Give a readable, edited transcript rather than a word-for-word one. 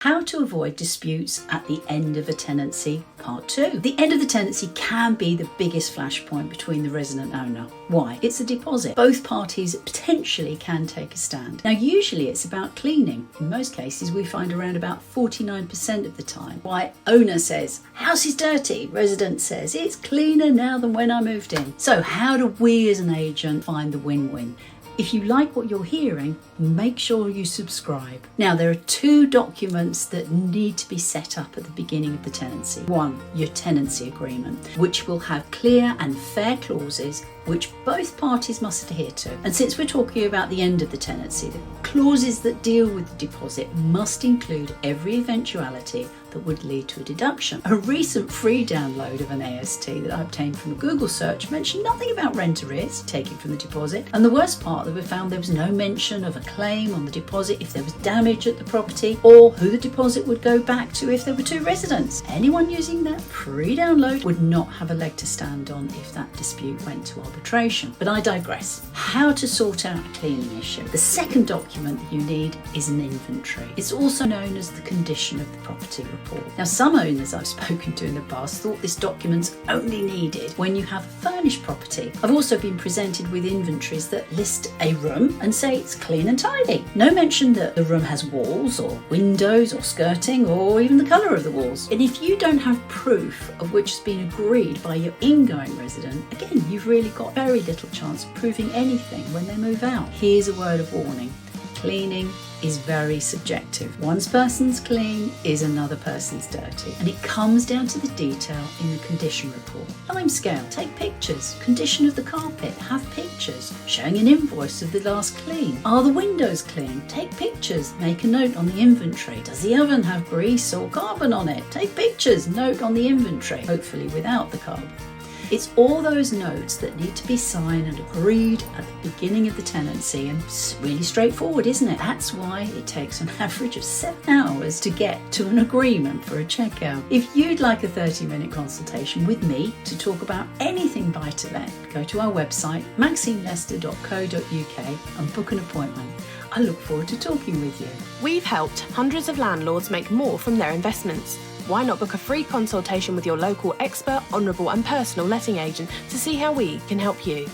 How to avoid disputes at the end of a tenancy, part 2. The end of the tenancy can be the biggest flashpoint between the resident owner. Why? It's a deposit. Both parties potentially can take a stand. Now, usually it's about cleaning. In most cases, we find around about 49% of the time. Why? Owner says, house is dirty. Resident says, it's cleaner now than when I moved in. So how do we as an agent find the win-win? If you like what you're hearing, make sure you subscribe. Now, there are 2 documents that need to be set up at the beginning of the tenancy. 1, your tenancy agreement, which will have clear and fair clauses which both parties must adhere to. And since we're talking about the end of the tenancy, the clauses that deal with the deposit must include every eventuality that would lead to a deduction. A recent free download of an AST that I obtained from a Google search mentioned nothing about rent arrears taken from the deposit, and the worst part that we found, there was no mention of a claim on the deposit if there was damage at the property, or who the deposit would go back to if there were 2 residents. Anyone using that free download would not have a leg to stand on if that dispute went to arbitration. But I digress. How to sort out a cleaning issue. The second document that you need is an inventory. It's also known as the condition of the property report. Now, some owners I've spoken to in the past thought this document's only needed when you have a furnished property. I've also been presented with inventories that list a room and say it's clean and tidy. No mention that the room has walls or windows or skirting or even the colour of the walls. And if you don't have proof of which has been agreed by your ingoing resident, again, you've really got very little chance of proving anything when they move out. Here's a word of warning. Cleaning is very subjective. One person's clean is another person's dirty, and it comes down to the detail in the condition report. Time scale, take pictures. Condition of the carpet, have pictures. Showing an invoice of the last clean. Are the windows clean? Take pictures. Make a note on the inventory. Does the oven have grease or carbon on it? Take pictures. Note on the inventory, hopefully without the carbon. It's all those notes that need to be signed and agreed at the beginning of the tenancy, and it's really straightforward, isn't it? That's why it takes an average of 7 hours to get to an agreement for a checkout. If you'd like a 30-minute consultation with me to talk about anything buy-to-let, go to our website, maximelester.co.uk, and book an appointment. I look forward to talking with you. We've helped hundreds of landlords make more from their investments. Why not book a free consultation with your local expert, honourable and personal letting agent to see how we can help you?